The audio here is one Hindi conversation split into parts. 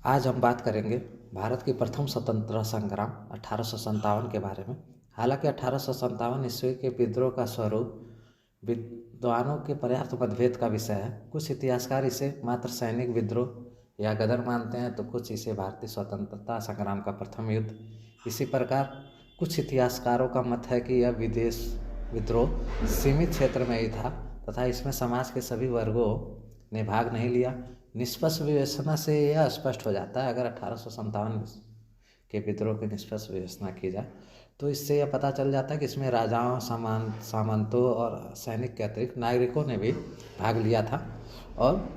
आज हम बात करेंगे भारत की प्रथम स्वतंत्रता संग्राम 1857 के बारे में। हालांकि 1857 ईस्वी के विद्रोह का स्वरूप विद्वानों के पर्याप्त मतभेद का विषय है। कुछ इतिहासकार इसे मात्र सैनिक विद्रोह या गदर मानते हैं, तो कुछ इसे भारतीय स्वतंत्रता संग्राम का प्रथम युद्ध। इसी प्रकार कुछ इतिहासकारों का मत है कि यह विदेश विद्रोह सीमित क्षेत्र में ही था तथा इसमें समाज के सभी वर्गों ने भाग नहीं लिया। निष्पक्ष विवेचना से यह स्पष्ट हो जाता है, अगर 1857 के विद्रोह की निष्पक्ष विवेचना की जाए तो इससे यह पता चल जाता है कि इसमें राजाओं, सामंतों और सैनिक के अतिरिक्त नागरिकों ने भी भाग लिया था। और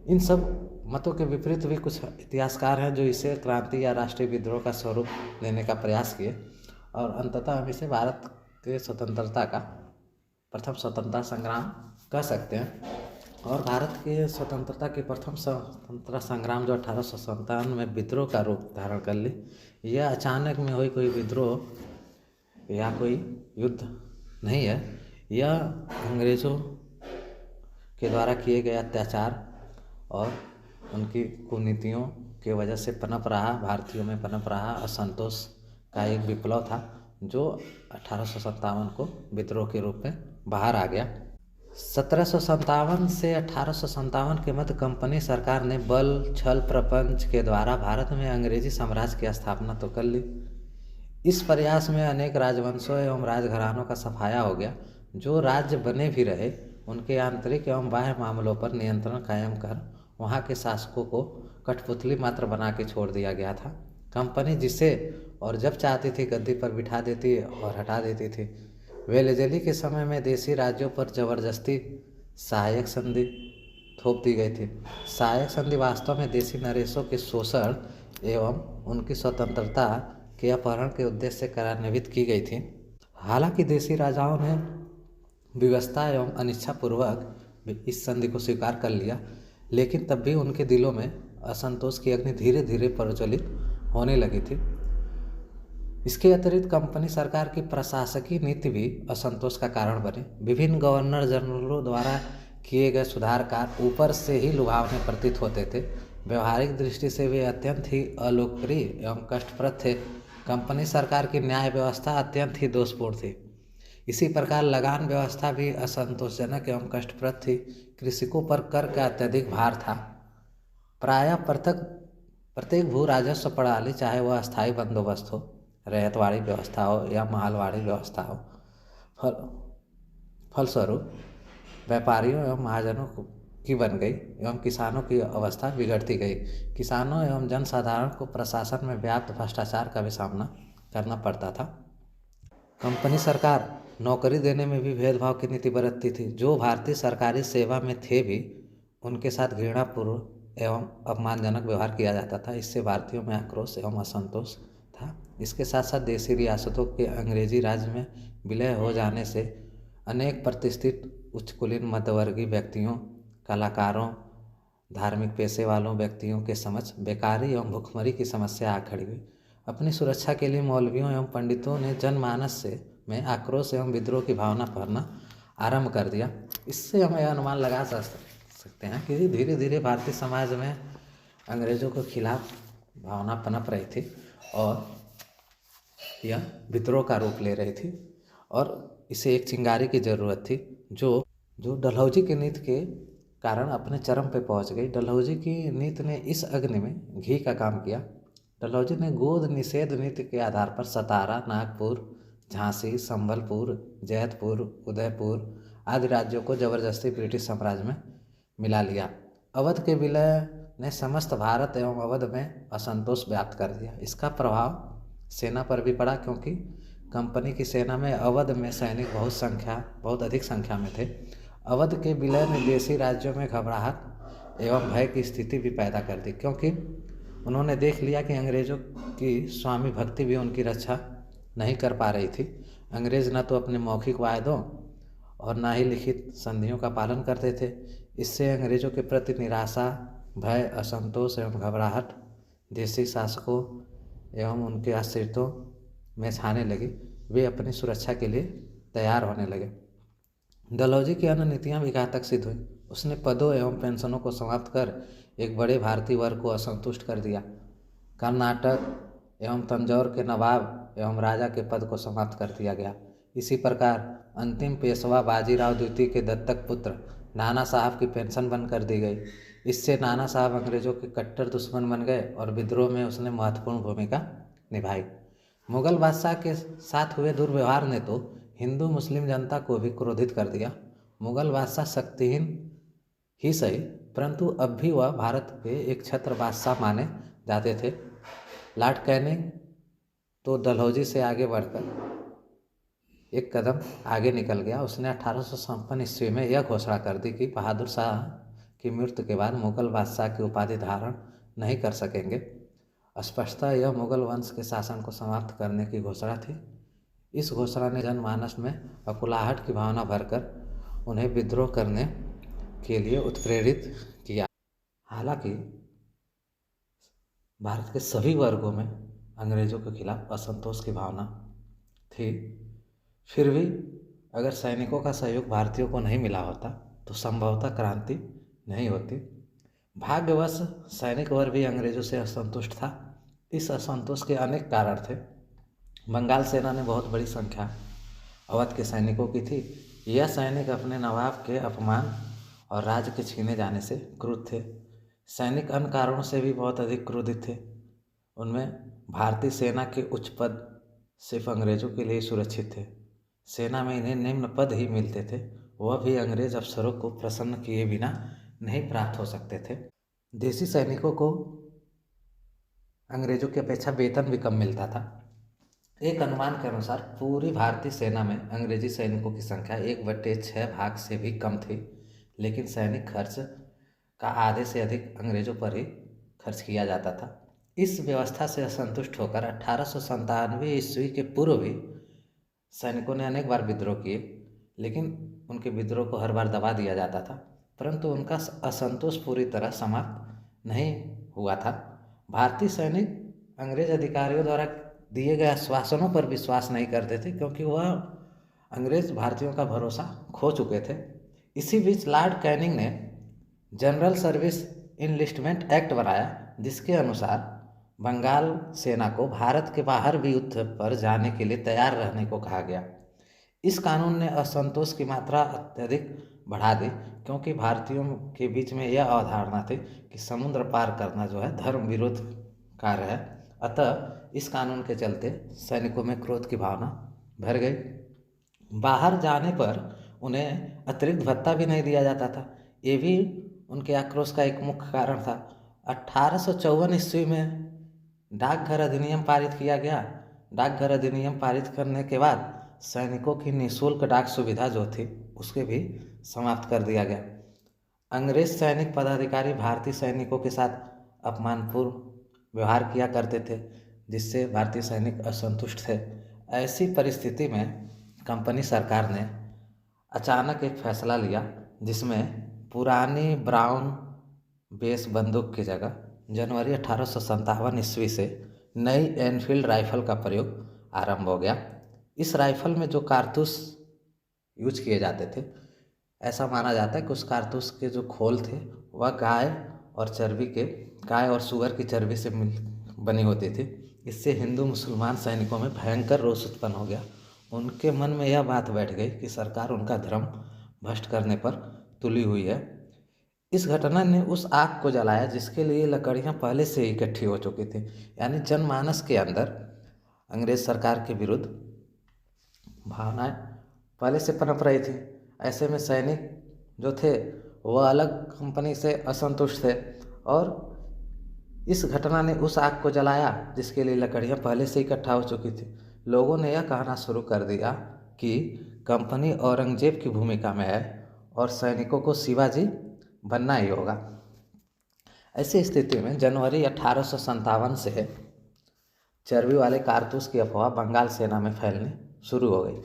इन सब मतों के विपरीत भी कुछ इतिहासकार हैं जो इसे क्रांति या राष्ट्रीय विद्रोह का स्वरूप देने का प्रयास किए, और अंततः हम इसे भारत के स्वतंत्रता का प्रथम स्वतंत्रता संग्राम कह सकते हैं। और भारत के स्वतंत्रता के प्रथम स्वतंत्रता संग्राम जो 1857 में विद्रोह का रूप धारण कर ली, यह अचानक में हुई कोई विद्रोह या कोई युद्ध नहीं है। यह अंग्रेज़ों के द्वारा किए गए अत्याचार और उनकी कुनीतियों की वजह से पनप रहा, भारतीयों में पनप रहा असंतोष का एक विप्लव था, जो 1857 को विद्रोह के रूप में बाहर आ गया। 1757 से 1857 के मध्य कंपनी सरकार ने बल, छल, प्रपंच के द्वारा भारत में अंग्रेजी साम्राज्य की स्थापना तो कर ली। इस प्रयास में अनेक राजवंशों एवं राजघरानों का सफाया हो गया। जो राज्य बने भी रहे, उनके आंतरिक एवं बाह्य मामलों पर नियंत्रण कायम कर वहाँ के शासकों को कठपुतली मात्र बना के छोड़ दिया गया था। कंपनी जिसे और जब चाहती थी गद्दी पर बिठा देती और हटा देती थी। वेलेजली के समय में देशी राज्यों पर जबरदस्ती सहायक संधि थोप दी गई थी। सहायक संधि वास्तव में देशी नरेशों के शोषण एवं उनकी स्वतंत्रता के अपहरण के उद्देश्य से कार्यान्वित की गई थी। हालांकि देशी राजाओं ने विवशता एवं अनिच्छापूर्वक इस संधि को स्वीकार कर लिया, लेकिन तब भी उनके दिलों में असंतोष की अग्नि धीरे धीरे प्रज्वलित होने लगी थी। इसके अतिरिक्त कंपनी सरकार की प्रशासकीय नीति भी असंतोष का कारण बनी। विभिन्न गवर्नर जनरलों द्वारा किए गए सुधार कार्य ऊपर से ही लुभावने प्रतीत होते थे, व्यवहारिक दृष्टि से वे अत्यंत ही अलोकप्रिय एवं कष्टप्रद थे। कंपनी सरकार की न्याय व्यवस्था अत्यंत ही दोषपूर्ण थी। इसी प्रकार लगान व्यवस्था भी असंतोषजनक एवं कष्टप्रद थी। कृषकों पर कर का अत्यधिक भार था। प्रायः प्रत्येक भू राजस्व प्रणाली, चाहे वह अस्थायी बंदोबस्त हो, रैयतवाड़ी व्यवस्था हो या मालवाड़ी व्यवस्था हो, फलस्वरूप व्यापारियों एवं महाजनों की बन गई एवं किसानों की अवस्था बिगड़ती गई। किसानों एवं जनसाधारण को प्रशासन में व्याप्त भ्रष्टाचार का भी सामना करना पड़ता था। कंपनी सरकार नौकरी देने में भी भेदभाव की नीति बरतती थी। जो भारतीय सरकारी सेवा में थे भी उनके साथ घृणापूर्व एवं अपमानजनक व्यवहार किया जाता था। इससे भारतीयों में आक्रोश एवं असंतोष था। इसके साथ साथ देशी रियासतों के अंग्रेजी राज्य में विलय हो जाने से अनेक प्रतिष्ठित उच्चकुलीन मध्यवर्गीय व्यक्तियों, कलाकारों, धार्मिक पेशे वालों व्यक्तियों के समक्ष बेकारी एवं भुखमरी की समस्या आ खड़ी हुई। अपनी सुरक्षा के लिए मौलवियों एवं पंडितों ने जनमानस में आक्रोश एवं विद्रोह की भावना भरना आरंभ कर दिया। इससे हम यह अनुमान लगा सकते हैं कि धीरे धीरे भारतीय समाज में अंग्रेजों के खिलाफ भावना पनप रही थी और यह विद्रोह का रूप ले रही थी, और इसे एक चिंगारी की ज़रूरत थी जो डलहौजी की नीति के कारण अपने चरम पे पहुंच गई। डलहौजी की नीति ने इस अग्नि में घी का काम किया। डलहौजी ने गोद निषेध नीति के आधार पर सतारा, नागपुर, झांसी, संबलपुर, जैतपुर, उदयपुर आदि राज्यों को जबरदस्ती ब्रिटिश साम्राज्य में मिला लिया। अवध के विलय ने समस्त भारत एवं अवध में असंतोष व्याप्त कर दिया। इसका प्रभाव सेना पर भी पड़ा, क्योंकि कंपनी की सेना में अवध में सैनिक बहुत अधिक संख्या में थे। अवध के विलय ने देशी राज्यों में घबराहट एवं भय की स्थिति भी पैदा कर दी, क्योंकि उन्होंने देख लिया कि अंग्रेज़ों की स्वामी भक्ति भी उनकी रक्षा नहीं कर पा रही थी। अंग्रेज़ न तो अपने मौखिक वायदों और न ही लिखित संधियों का पालन करते थे। इससे अंग्रेज़ों के प्रति निराशा, भय, असंतोष एवं घबराहट देशी शासकों एवं उनके आश्रितों में छाने लगी। वे अपनी सुरक्षा के लिए तैयार होने लगे। डलहौजी की अन्य नीतियाँ भी घातक सिद्ध हुई। उसने पदों एवं पेंशनों को समाप्त कर एक बड़े भारतीय वर्ग को असंतुष्ट कर दिया। कर्नाटक एवं तंजौर के नवाब एवं राजा के पद को समाप्त कर दिया गया। इसी प्रकार अंतिम पेशवा बाजीराव द्वितीय के दत्तक पुत्र नाना साहब की पेंशन बंद कर दी गई। इससे नाना साहब अंग्रेजों के कट्टर दुश्मन बन गए और विद्रोह में उसने महत्वपूर्ण भूमिका निभाई। मुगल बादशाह के साथ हुए दुर्व्यवहार ने तो हिंदू मुस्लिम जनता को भी क्रोधित कर दिया। मुगल बादशाह शक्तिहीन ही सही, परंतु अब भी वह भारत के एक छत्र बादशाह माने जाते थे। लॉर्ड कैनिंग तो डलहौजी से आगे बढ़कर एक कदम आगे निकल गया। उसने 1856 ईस्वी में यह घोषणा कर दी कि बहादुर शाह की मृत्यु के बाद मुगल बादशाह की उपाधि धारण नहीं कर सकेंगे। स्पष्टतः यह मुगल वंश के शासन को समाप्त करने की घोषणा थी। इस घोषणा ने जनमानस में अकुलाहट की भावना भरकर उन्हें विद्रोह करने के लिए उत्प्रेरित किया। हालांकि भारत के सभी वर्गों में अंग्रेजों के खिलाफ असंतोष की भावना थी। फिर भी अगर सैनिकों का सहयोग भारतीयों को नहीं मिला होता तो संभवतः क्रांति नहीं होती। भाग्यवश सैनिक वर्ग भी अंग्रेजों से असंतुष्ट था। इस असंतोष के अनेक कारण थे। बंगाल सेना ने बहुत बड़ी संख्या अवध के सैनिकों की थी। यह सैनिक अपने नवाब के अपमान और राज्य के छीने जाने से क्रुद्ध थे। सैनिक अन्य कारणों से भी बहुत अधिक क्रोधित थे। उनमें भारतीय सेना के उच्च पद सिर्फ अंग्रेजों के लिए सुरक्षित थे। सेना में इन्हें निम्न पद ही मिलते थे, वह भी अंग्रेज अफसरों को प्रसन्न किए बिना नहीं प्राप्त हो सकते थे। देसी सैनिकों को अंग्रेजों की अपेक्षा वेतन भी कम मिलता था। एक अनुमान के अनुसार पूरी भारतीय सेना में अंग्रेजी सैनिकों की संख्या 1/6 भाग से भी कम थी, लेकिन सैनिक खर्च का आधे से अधिक अंग्रेजों पर ही खर्च किया जाता था। इस व्यवस्था से असंतुष्ट होकर 1897 ईस्वी के पूर्व भी सैनिकों ने अनेक बार विद्रोह किए, लेकिन उनके विद्रोह को हर बार दबा दिया जाता था, परंतु उनका असंतोष पूरी तरह समाप्त नहीं हुआ था। भारतीय सैनिक अंग्रेज अधिकारियों द्वारा दिए गए आश्वासनों पर विश्वास नहीं करते थे, क्योंकि वह अंग्रेज भारतीयों का भरोसा खो चुके थे। इसी बीच लॉर्ड कैनिंग ने जनरल सर्विस इनलिस्टमेंट एक्ट बनाया, जिसके अनुसार बंगाल सेना को भारत के बाहर भी युद्ध पर जाने के लिए तैयार रहने को कहा गया। इस कानून ने असंतोष की मात्रा अत्यधिक बढ़ा दी, क्योंकि भारतीयों के बीच में यह अवधारणा थी कि समुद्र पार करना जो है धर्म विरोध कार्य है। अतः इस कानून के चलते सैनिकों में क्रोध की भावना भर गई। बाहर जाने पर उन्हें अतिरिक्त भत्ता भी नहीं दिया जाता था। ये भी उनके आक्रोश का एक मुख्य कारण था। 1854 ईस्वी में डाकघर अधिनियम पारित किया गया। डाकघर अधिनियम पारित करने के बाद सैनिकों की निःशुल्क डाक सुविधा जो थी उसके भी समाप्त कर दिया गया। अंग्रेज सैनिक पदाधिकारी भारतीय सैनिकों के साथ अपमानपूर्ण व्यवहार किया करते थे, जिससे भारतीय सैनिक असंतुष्ट थे। ऐसी परिस्थिति में कंपनी सरकार ने अचानक एक फैसला लिया, जिसमें पुरानी ब्राउन बेस बंदूक की जगह जनवरी 1857 ईस्वी से नई एनफील्ड राइफल का प्रयोग आरंभ हो गया। इस राइफल में जो कारतूस यूज किए जाते थे, ऐसा माना जाता है कि उस कारतूस के जो खोल थे वह गाय और सुअर की चर्बी से बनी होती थी। इससे हिंदू मुसलमान सैनिकों में भयंकर रोष उत्पन्न हो गया। उनके मन में यह बात बैठ गई कि सरकार उनका धर्म भ्रष्ट करने पर तुली हुई है। इस घटना ने उस आग को जलाया जिसके लिए लकड़ियां पहले से ही इकट्ठी हो चुकी थी। यानी जनमानस के अंदर अंग्रेज सरकार के विरुद्ध भावनाएं पहले से पनप रही थी। ऐसे में सैनिक जो थे वह अलग कंपनी से असंतुष्ट थे और इस घटना ने उस आग को जलाया जिसके लिए लकड़ियां पहले से इकट्ठा हो चुकी थी। लोगों ने यह कहना शुरू कर दिया कि कंपनी औरंगजेब की भूमिका में है और सैनिकों को शिवाजी बनना ही होगा। ऐसी स्थिति में जनवरी 1857 से चर्बी वाले कारतूस की अफवाह बंगाल सेना में फैलनी शुरू हो गई।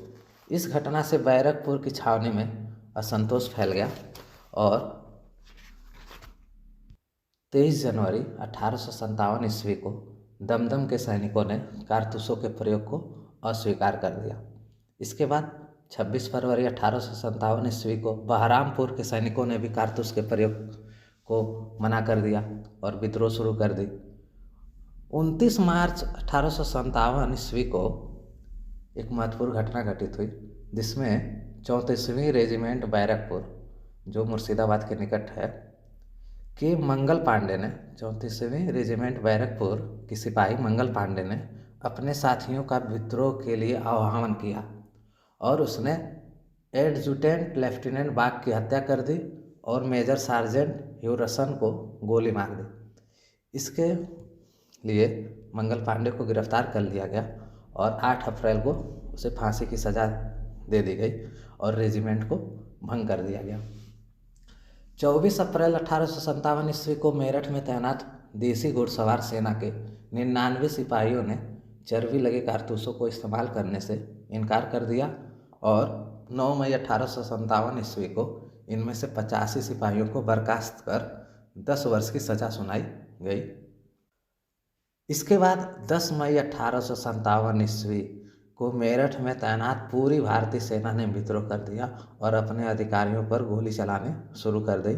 इस घटना से बैरकपुर की छावनी में असंतोष फैल गया और 23 जनवरी 1857 ईस्वी को दमदम के सैनिकों ने कारतूसों के प्रयोग को अस्वीकार कर दिया। इसके बाद 26 फरवरी 1857 ईस्वी को बहरामपुर के सैनिकों ने भी कारतूस के प्रयोग को मना कर दिया और विद्रोह शुरू कर दी। 29 मार्च 1857 ईस्वी को एक महत्वपूर्ण घटना घटित हुई, जिसमें 34वीं रेजिमेंट बैरकपुर, जो मुर्शिदाबाद के निकट है, कि मंगल पांडे ने 34वीं रेजिमेंट बैरकपुर की सिपाही मंगल पांडे ने अपने साथियों का विद्रोह के लिए आह्वान किया और उसने एडजुटेंट लेफ्टिनेंट बाग की हत्या कर दी और मेजर सार्जेंट ह्यूरसन को गोली मार दी। इसके लिए मंगल पांडे को गिरफ्तार कर लिया गया और 8 अप्रैल को उसे फांसी की सज़ा दे दी गई और रेजिमेंट को भंग कर दिया गया। 24 अप्रैल 1857 ईस्वी को मेरठ में तैनात देसी घुड़सवार सेना के 99 सिपाहियों ने चर्बी लगे कारतूसों को इस्तेमाल करने से इनकार कर दिया और 9 मई 1857 ईस्वी को इनमें से 85 सिपाहियों को बर्खास्त कर 10 वर्ष की सज़ा सुनाई गई। इसके बाद 10 मई 1857 ईस्वी को मेरठ में तैनात पूरी भारतीय सेना ने विद्रोह कर दिया और अपने अधिकारियों पर गोली चलाने शुरू कर दी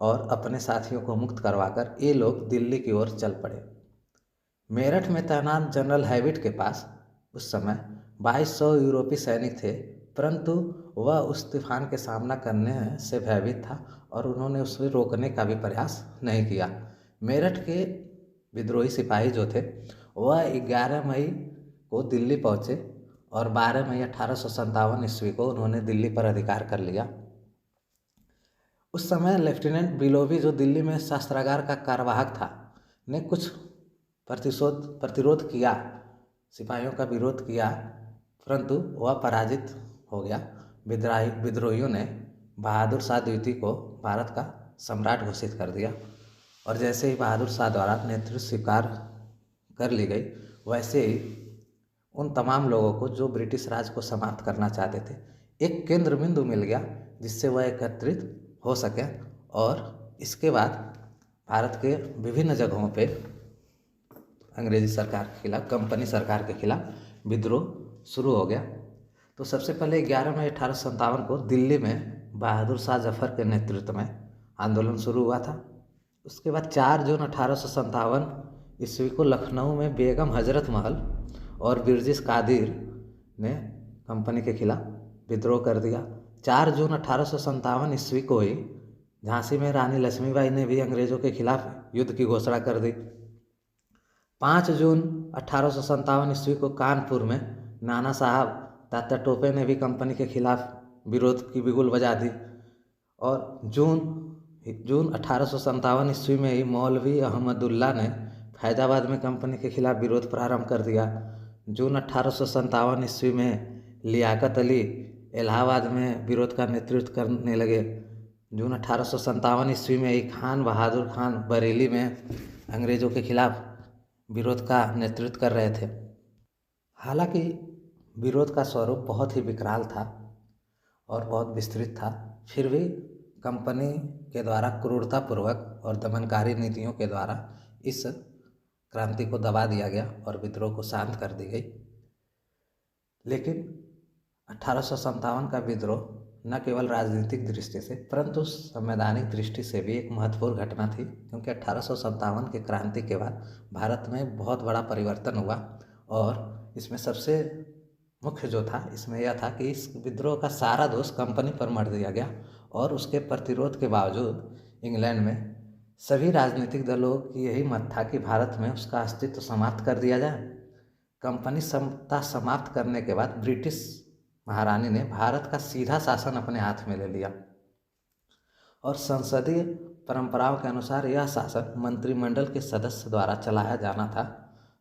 और अपने साथियों को मुक्त करवाकर ये लोग दिल्ली की ओर चल पड़े। मेरठ में तैनात जनरल हैविट के पास उस समय 2200 यूरोपीय सैनिक थे, परंतु वह उस तूफान के सामना करने से भयभीत था और उन्होंने उसे रोकने का भी प्रयास नहीं किया। मेरठ के विद्रोही सिपाही जो थे वह 11 मई को दिल्ली पहुँचे और 12 मई 1857 ईस्वी को उन्होंने दिल्ली पर अधिकार कर लिया। उस समय लेफ्टिनेंट बिलोवी, जो दिल्ली में शस्त्रागार का कार्यवाहक था, ने कुछ प्रतिरोध किया, सिपाहियों का विरोध किया, परंतु वह पराजित हो गया। विद्रोहियों ने बहादुर शाह द्वितीय को भारत का सम्राट घोषित कर दिया और जैसे ही बहादुर शाह द्वारा नेतृत्व स्वीकार कर ली गई, वैसे ही उन तमाम लोगों को जो ब्रिटिश राज को समाप्त करना चाहते थे एक केंद्र बिंदु मिल गया जिससे वह एकत्रित हो सके और इसके बाद भारत के विभिन्न जगहों पे अंग्रेजी सरकार के खिलाफ, कंपनी सरकार के खिलाफ विद्रोह शुरू हो गया। तो सबसे पहले 11 मई 1857 को दिल्ली में बहादुर शाह जफर के नेतृत्व में आंदोलन शुरू हुआ था। उसके बाद 4 जून 1857 ईस्वी को लखनऊ में बेगम हजरत महल और बिरजिस कादिर ने कंपनी के खिलाफ विद्रोह कर दिया। 4 जून 1857 ईस्वी को ही झांसी में रानी लक्ष्मीबाई ने भी अंग्रेजों के खिलाफ युद्ध की घोषणा कर दी। 5 जून 1857 ईस्वी को कानपुर में नाना साहब तात्या टोपे ने भी कंपनी के खिलाफ विरोध की बिगुल बजा दी और जून 1857 ईस्वी में ही मौलवी अहमदुल्ला ने फैजाबाद में कंपनी के खिलाफ विरोध प्रारंभ कर दिया। जून 1857 ईस्वी में लियाकत अली इलाहाबाद में विरोध का नेतृत्व करने लगे। जून 1857 ईस्वी में ही खान बहादुर खान बरेली में अंग्रेज़ों के खिलाफ विरोध का नेतृत्व कर रहे थे। हालांकि विरोध का स्वरूप बहुत ही विकराल था और बहुत विस्तृत था, फिर भी कंपनी के द्वारा क्रूरतापूर्वक और दमनकारी नीतियों के द्वारा इस क्रांति को दबा दिया गया और विद्रोह को शांत कर दी गई। लेकिन 1857 का विद्रोह न केवल राजनीतिक दृष्टि से परंतु संवैधानिक दृष्टि से भी एक महत्वपूर्ण घटना थी, क्योंकि 1857 के क्रांति के बाद भारत में बहुत बड़ा परिवर्तन हुआ और इसमें सबसे मुख्य जो था इसमें यह था कि इस विद्रोह का सारा दोष कंपनी पर मढ़ दिया गया और उसके प्रतिरोध के बावजूद इंग्लैंड में सभी राजनीतिक दलों की यही मत था कि भारत में उसका अस्तित्व समाप्त कर दिया जाए। कंपनी सत्ता समाप्त करने के बाद ब्रिटिश महारानी ने भारत का सीधा शासन अपने हाथ में ले लिया और संसदीय परंपराओं के अनुसार यह शासन मंत्रिमंडल के सदस्य द्वारा चलाया जाना था,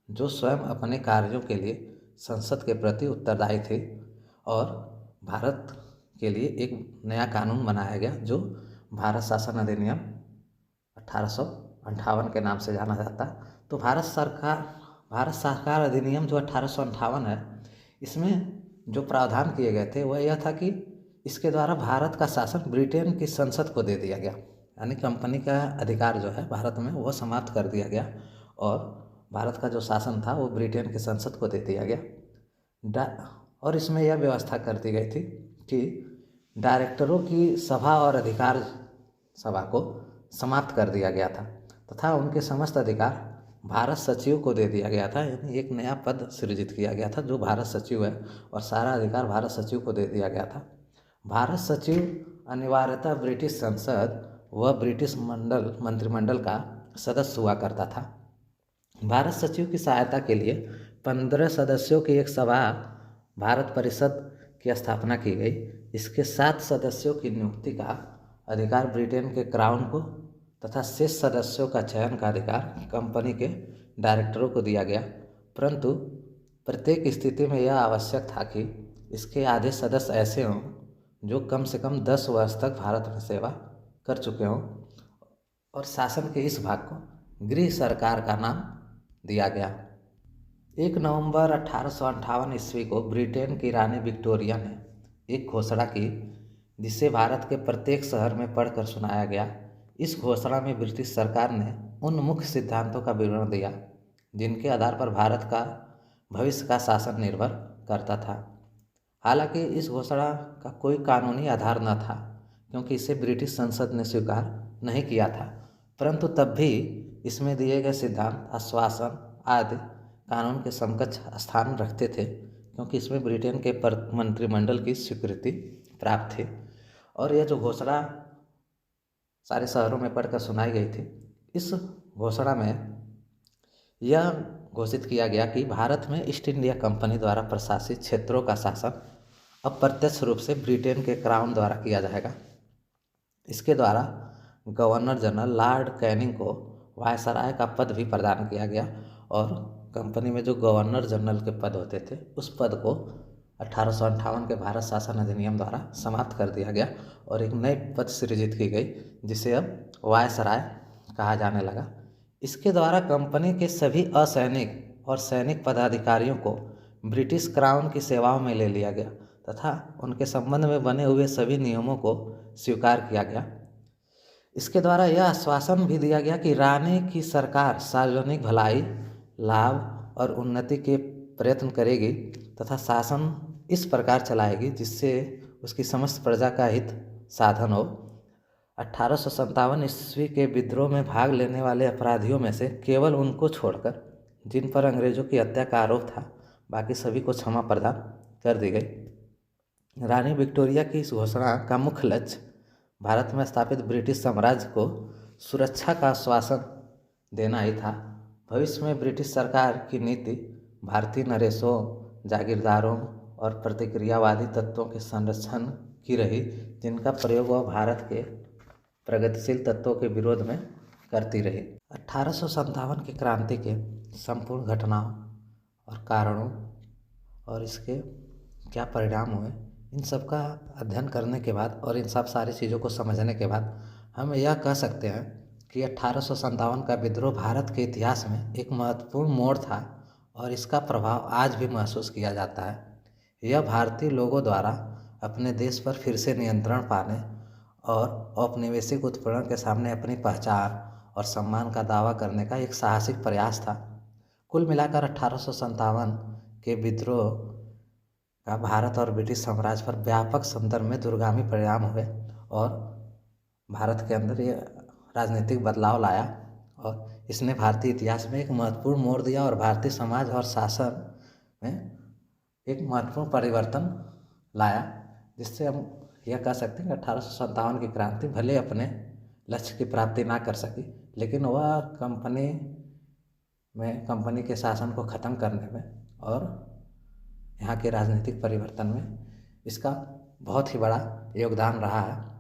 जो स्वयं अपने कार्यों के लिए संसद के प्रति उत्तरदायी थे। और भारत के लिए एक नया कानून बनाया गया जो भारत शासन अधिनियम 1858 के नाम से जाना जाता। तो भारत सरकार अधिनियम जो 1858 है, इसमें जो प्रावधान किए गए थे वह यह था कि इसके द्वारा भारत का शासन ब्रिटेन की संसद को दे दिया गया, यानी कंपनी का अधिकार जो है भारत में वो समाप्त कर दिया गया और भारत का जो शासन था वो ब्रिटेन की संसद को दे दिया गया। और इसमें यह व्यवस्था कर दी गई थी कि डायरेक्टरों की सभा और अधिकार सभा को समाप्त कर दिया गया था तथा उनके समस्त अधिकार भारत सचिव को दे दिया गया था। यानी एक नया पद सृजित किया गया था जो भारत सचिव है और सारा अधिकार भारत सचिव को दे दिया गया था। भारत सचिव अनिवार्यतः ब्रिटिश संसद व ब्रिटिश मंत्रिमंडल का सदस्य हुआ करता था। भारत सचिव की सहायता के लिए 15 सदस्यों की एक सभा भारत परिषद की स्थापना की गई। इसके 7 सदस्यों की नियुक्ति का अधिकार ब्रिटेन के क्राउन को तथा शेष सदस्यों का चयन का अधिकार कंपनी के डायरेक्टरों को दिया गया, परंतु प्रत्येक स्थिति में यह आवश्यक था कि इसके आधे सदस्य ऐसे हों जो कम से कम 10 वर्ष तक भारत में सेवा कर चुके हों और शासन के इस भाग को गृह सरकार का नाम दिया गया। 1 नवंबर 1858 ईस्वी को ब्रिटेन की रानी विक्टोरिया ने एक घोषणा की जिसे भारत के प्रत्येक शहर में पढ़कर सुनाया गया। इस घोषणा में ब्रिटिश सरकार ने उन मुख्य सिद्धांतों का विवरण दिया जिनके आधार पर भारत का भविष्य का शासन निर्भर करता था। हालांकि इस घोषणा का कोई कानूनी आधार न था क्योंकि इसे ब्रिटिश संसद ने स्वीकार नहीं किया था, परंतु तब भी इसमें दिए गए सिद्धांत, आश्वासन आदि कानून के समकक्ष स्थान रखते थे क्योंकि इसमें ब्रिटेन के मंत्रिमंडल की स्वीकृति प्राप्त थी। और यह जो घोषणा सारे शहरों में पढ़कर सुनाई गई थी, इस घोषणा में यह घोषित किया गया कि भारत में ईस्ट इंडिया कंपनी द्वारा प्रशासित क्षेत्रों का शासन अप्रत्यक्ष रूप से ब्रिटेन के क्राउन द्वारा किया जाएगा। इसके द्वारा गवर्नर जनरल लॉर्ड कैनिंग को वायसराय का पद भी प्रदान किया गया और कंपनी में जो गवर्नर जनरल के पद होते थे उस पद को 1858 के भारत शासन अधिनियम द्वारा समाप्त कर दिया गया और एक नई पद सृजित की गई जिसे अब वायसराय कहा जाने लगा। इसके द्वारा कंपनी के सभी असैनिक और सैनिक पदाधिकारियों को ब्रिटिश क्राउन की सेवाओं में ले लिया गया तथा उनके संबंध में बने हुए सभी नियमों को स्वीकार किया गया। इसके द्वारा यह आश्वासन भी दिया गया कि रानी की सरकार सार्वजनिक भलाई, लाभ और उन्नति के प्रयत्न करेगी तथा शासन इस प्रकार चलाएगी जिससे उसकी समस्त प्रजा का हित साधन हो। 1857 ईस्वी के विद्रोह में भाग लेने वाले अपराधियों में से केवल उनको छोड़कर जिन पर अंग्रेजों की हत्या का आरोप था, बाकी सभी को क्षमा प्रदान कर दी गई। रानी विक्टोरिया की इस घोषणा का मुख्य लक्ष्य भारत में स्थापित ब्रिटिश साम्राज्य को सुरक्षा का आश्वासन देना ही था। भविष्य में ब्रिटिश सरकार की नीति भारतीय नरेशों, जागीरदारों और प्रतिक्रियावादी तत्वों के संरक्षण की रही जिनका प्रयोग वह भारत के प्रगतिशील तत्वों के विरोध में करती रही। 1857 की क्रांति के संपूर्ण घटनाओं और कारणों और इसके क्या परिणाम हुए, इन सब का अध्ययन करने के बाद और इन सब सारी चीज़ों को समझने के बाद हम यह कह सकते हैं कि 1857 का विद्रोह भारत के इतिहास में एक महत्वपूर्ण मोड़ था और इसका प्रभाव आज भी महसूस किया जाता है। यह भारतीय लोगों द्वारा अपने देश पर फिर से नियंत्रण पाने और औपनिवेशिक उत्पीड़न के सामने अपनी पहचान और सम्मान का दावा करने का एक साहसिक प्रयास था। कुल मिलाकर 1857 के विद्रोह का भारत और ब्रिटिश साम्राज्य पर व्यापक संदर्भ में दूरगामी परिणाम हुए और भारत के अंदर ये राजनीतिक बदलाव लाया और इसने भारतीय इतिहास में एक महत्वपूर्ण मोड़ दिया और भारतीय समाज और शासन में एक महत्वपूर्ण परिवर्तन लाया, जिससे हम यह कह सकते हैं कि 1857 की क्रांति भले अपने लक्ष्य की प्राप्ति ना कर सकी, लेकिन वह कंपनी के शासन को ख़त्म करने में और यहाँ के राजनीतिक परिवर्तन में इसका बहुत ही बड़ा योगदान रहा है।